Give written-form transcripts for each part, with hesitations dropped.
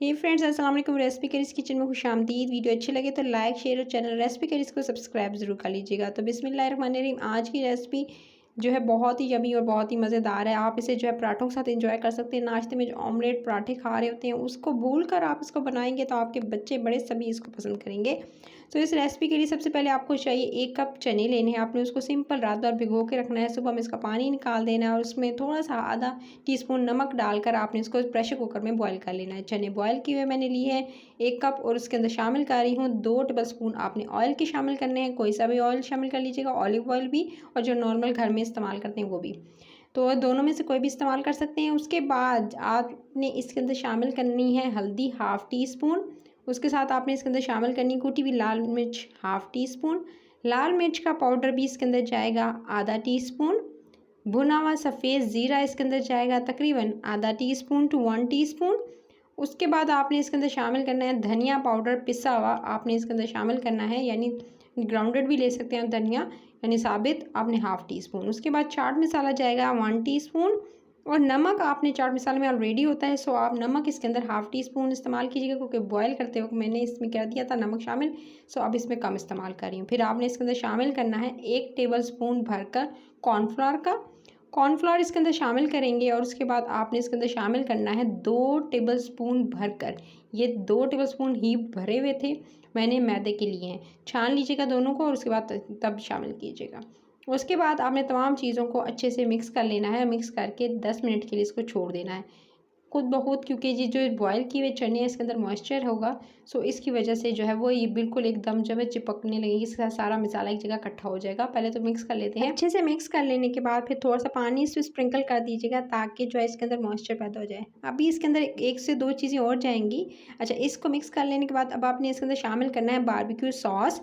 हे friends, अस्सलाम वालेकुम। Recipe curries kitchen में खुशामदीद। वीडियो अच्छी लगे तो लाइक शेयर और चैनल रेसिपी करीज को सब्सक्राइब जरूर कर लीजिएगा। तो बिस्मिल्लाहिर्रहमानिर्रहीम, आज की रेसिपी जो है बहुत ही यमी और बहुत ही मज़ेदार है। आप इसे जो है पराठों के साथ एंजॉय कर सकते हैं। नाश्ते में जो ऑमलेट पराठे खा रहे होते हैं उसको भूल कर आप इसको बनाएंगे तो आपके बच्चे बड़े सभी इसको पसंद करेंगे। तो इस रेसिपी के लिए सबसे पहले आपको चाहिए 1 कप चने लेने हैं। आपने उसको सिंपल रात भर भिगो के रखना है। सुबह में इसका पानी निकाल देना है और उसमें थोड़ा सा आधा टीस्पून नमक डालकर आपने इसको प्रेशर कुकर में बॉईल कर लेना है। चने बॉईल किए हुए मैंने लिए हैं 1 कप और उसके अंदर शामिल कर रही हूँ 2 टेबल स्पून आपने ऑयल के शामिल करने हैं। कोई सा भी ऑयल शामिल कर लीजिएगा, ऑलिव ऑयल भी और जो नॉर्मल घर में इस्तेमाल करते हैं वो भी, तो दोनों में से कोई भी इस्तेमाल कर सकते हैं। उसके बाद आपने इसके अंदर शामिल करनी है हल्दी ½ टी स्पून। उसके साथ आपने इसके अंदर शामिल करनी कुटी हुई लाल मिर्च ½ टी स्पून। लाल मिर्च का पाउडर भी इसके अंदर जाएगा ½ टी स्पून। भुना हुआ सफ़ेद ज़ीरा इसके अंदर जाएगा तकरीबन ½ टी स्पून टू 1 टीस्पून। उसके बाद आपने इसके अंदर शामिल करना है धनिया पाउडर पिसा हुआ, आपने इसके अंदर शामिल करना है, यानी ग्राउंडेड भी ले सकते हैं धनिया, यानी साबित, आपने ½ टी स्पून। उसके बाद चाट मसाला जाएगा 1 टीस्पून और नमक आपने चाट मसाले में ऑलरेडी होता है, सो आप नमक इसके अंदर ½ टी स्पून इस्तेमाल कीजिएगा क्योंकि बॉयल करते वक्त मैंने इसमें क्या दिया था नमक शामिल, सो अब इसमें कम इस्तेमाल कर रही हूँ। फिर आपने इसके अंदर शामिल करना है 1 टेबल स्पून भरकर कॉर्नफ्लोर का। कॉर्नफ्लोर इसके अंदर शामिल करेंगे और उसके बाद आपने इसके अंदर शामिल करना है 2 टेबल स्पून भरकर, ये 2 टेबल स्पून ही भरे हुए थे मैंने मैदे के लिए हैं। छान लीजिएगा दोनों को और उसके बाद तब शामिल कीजिएगा। उसके बाद आपने तमाम चीज़ों को अच्छे से मिक्स कर लेना है। मिक्स करके 10 मिनट के लिए इसको छोड़ देना है खुद ब खुद, क्योंकि ये जो बॉयल किए हुए चने हैं इसके अंदर मॉइस्चर होगा, सो इसकी वजह से जो है वो ये बिल्कुल एकदम जब चिपकने लगेगी, इसका सारा मसाला एक जगह इकट्ठा हो जाएगा। पहले तो मिक्स कर लेते हैं। अच्छे से मिक्स कर लेने के बाद फिर थोड़ा सा पानी इसमें स्प्रिंकल कर दीजिएगा ताकि जो है इसके अंदर मॉइस्चर पैदा हो जाए। अभी इसके अंदर 1 से 2 चीज़ें और जाएंगी। अच्छा, इसको मिक्स कर लेने के बाद अब आपने इसके अंदर शामिल करना है बारबेक्यू सॉस।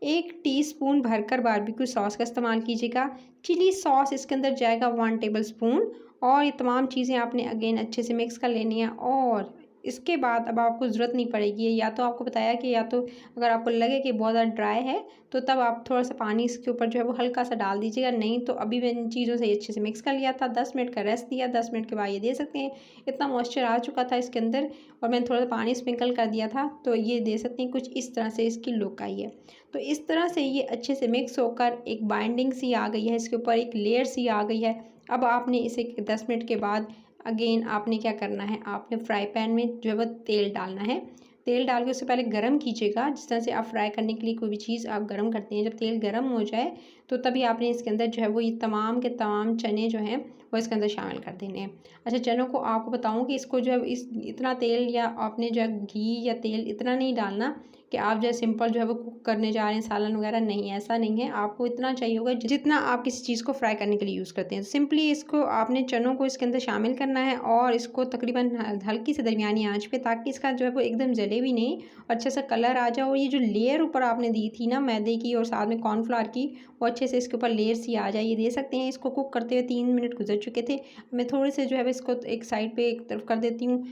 1 टीस्पून भरकर बारबेक्यू सॉस का इस्तेमाल कीजिएगा। चिली सॉस इसके अंदर जाएगा 1 टेबल स्पून और ये तमाम चीज़ें आपने अगेन अच्छे से मिक्स कर लेनी है। और इसके बाद अब आपको ज़रूरत नहीं पड़ेगी, या तो आपको बताया कि या तो अगर आपको लगे कि बहुत ज़्यादा ड्राई है तो तब आप थोड़ा सा पानी इसके ऊपर जो है वो हल्का सा डाल दीजिएगा, नहीं तो अभी मैंने इन चीज़ों से अच्छे से मिक्स कर लिया था। 10 मिनट का रेस्ट दिया, 10 मिनट के बाद ये दे सकते हैं। इतना मॉइस्चर आ चुका था इसके अंदर और मैंने थोड़ा सा पानी स्प्रिंकल कर दिया था, तो ये दे सकते हैं। कुछ इस तरह से इसकी लुक आई है। तो इस तरह से ये अच्छे से मिक्स होकर एक बाइंडिंग सी आ गई है, इसके ऊपर एक लेयर सी आ गई है। अब आपने इसे 10 मिनट के बाद अगेन आपने क्या करना है, आपने फ्राई पैन में जो है वो तेल डालना है। तेल डाल के उससे पहले गरम कीजिएगा, जिस तरह से आप फ्राई करने के लिए कोई भी चीज़ आप गरम करते हैं। जब तेल गरम हो जाए तो तभी आपने इसके अंदर जो है वो ये तमाम के तमाम चने जो हैं वो इसके अंदर शामिल कर देने हैं। अच्छा, चनों को आपको बताऊं कि इसको जो है इस इतना तेल या आपने जो है घी या तेल इतना नहीं डालना कि आप जो है सिंपल जो है वो कुक करने जा रहे हैं सालन वगैरह, नहीं, ऐसा नहीं है। आपको इतना चाहिए होगा जितना आप किसी चीज़ को फ्राई करने के लिए यूज़ करते हैं। सिंपली इसको आपने चनों को इसके अंदर शामिल करना है और इसको तकरीबन हल्की से दरमियानी आंच पे, ताकि इसका जो है वो एकदम जले भी नहीं और अच्छा सा कलर आ जाए। और ये जो लेयर ऊपर आपने दी थी ना मैदे की और साथ में कॉर्नफ्लावर की, वो अच्छे से इसके ऊपर लेयर सी आ जाए, ये दे सकते हैं। इसको कुक करते हुए 3 मिनट गुजर चुके थे। मैं थोड़े से जो है इसको एक साइड पे एक तरफ कर देती हूँ।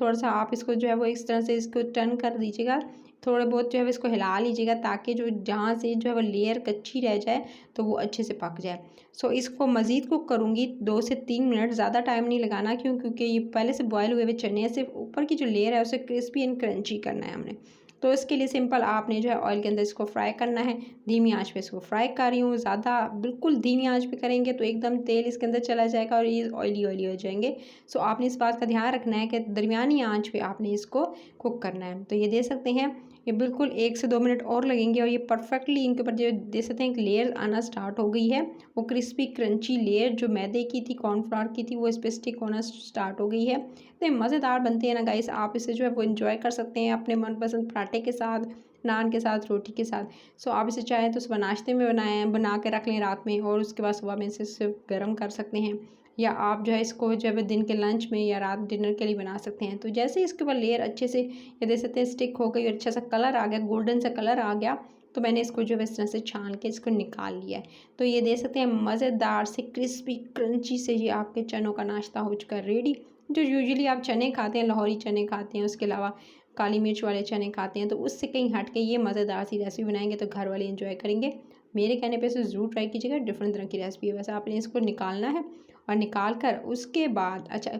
थोड़ा सा आप इसको जो है वो इस तरह से इसको टर्न कर दीजिएगा, थोड़ा बहुत जो है इसको हिला लीजिएगा ताकि जो जहाँ से जो है वो लेयर कच्ची रह जाए तो वो अच्छे से पक जाए। सो इसको मज़ीद कुक करूँगी 2 से 3 मिनट, ज़्यादा टाइम नहीं लगाना, क्योंकि ये पहले से बॉयल हुए हुए चने हैं। सिर्फ ऊपर की जो लेयर है उसे क्रिस्पी एंड क्रंची करना है हमने। तो इसके लिए सिंपल आपने जो है ऑयल के अंदर इसको फ्राई करना है। धीमी आंच पे इसको फ्राई कर रही हूँ, ज़्यादा बिल्कुल धीमी आंच पे करेंगे तो एकदम तेल इसके अंदर चला जाएगा और ये ऑयली ऑयली हो जाएंगे। सो आपने इस बात का ध्यान रखना है कि दरमियानी आंच पे आपने इसको कुक करना है। तो ये दे सकते हैं ये बिल्कुल 1 से 2 मिनट और लगेंगे और ये परफेक्टली इनके ऊपर जो दे सकते हैं एक लेयर आना स्टार्ट हो गई है। वो क्रिस्पी क्रंची लेयर जो मैदे की थी, कॉर्नफ्लावर की थी, वो इस पे स्टिक होना स्टार्ट हो गई है। तो मज़ेदार बनते हैं ना गाइस, आप इसे जो है वो एंजॉय कर सकते हैं अपने मनपसंद पराठे के साथ, नान के साथ, रोटी के साथ। सो आप इसे चाहें तो सुबह नाश्ते में बना के रख लें रात में और उसके बाद सुबह में इसे सिर्फ गर्म कर सकते हैं, या आप जो है इसको जो है दिन के लंच में या रात डिनर के लिए बना सकते हैं। तो जैसे ही इसके ऊपर लेयर अच्छे से ये देख सकते हैं स्टिक हो गई और अच्छा सा कलर आ गया, गोल्डन सा कलर आ गया, तो मैंने इसको जो है इस तरह से छान के इसको निकाल लिया है। तो ये देख सकते हैं मज़ेदार से क्रिस्पी क्रंची से ये आपके चनों का नाश्ता हो चुका है रेडी। जो यूजुअली आप चने खाते हैं, लाहौरी चने खाते हैं, उसके अलावा काली मिर्च वाले चने खाते हैं, तो उससे कहीं हट के ये मज़ेदार सी रेसिपी बनाएंगे तो घर वाले एंजॉय करेंगे। मेरे कहने पे इसे ज़रूर ट्राई कीजिएगा, डिफरेंट तरह की रेसिपी है। वैसे आपने इसको निकालना है और निकाल कर उसके बाद अच्छा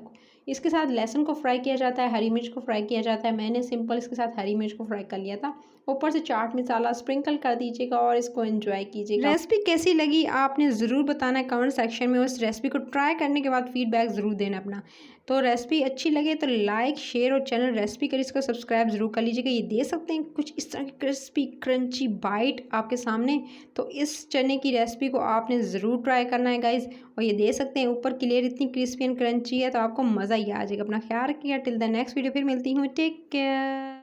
इसके साथ लहसुन को फ्राई किया जाता है, हरी मिर्च को फ्राई किया जाता है। मैंने सिंपल इसके साथ हरी मिर्च को फ्राई कर लिया था। ऊपर से चाट मसाला स्प्रिंकल कर दीजिएगा और इसको एंजॉय कीजिएगा। रेसिपी कैसी लगी आपने ज़रूर बताना है कमेंट सेक्शन में। उस रेसिपी को ट्राई करने के बाद फीडबैक ज़रूर देना अपना। तो रेसिपी अच्छी लगे तो लाइक शेयर और चैनल रेसिपी करीज को सब्सक्राइब ज़रूर कर लीजिएगा। ये दे सकते हैं कुछ इस तरह की क्रिस्पी क्रंची बाइट आपके सामने। तो इस चने की रेसिपी को आपने ज़रूर ट्राई करना है गाइज़। और ये दे सकते हैं ऊपर क्लियर इतनी क्रिस्पी एंड क्रंची है तो आपको मज़ा ही आ जाएगा। अपना ख्याल रखिएगा। टिल द नेक्स्ट वीडियो फिर मिलती हूँ। Take care.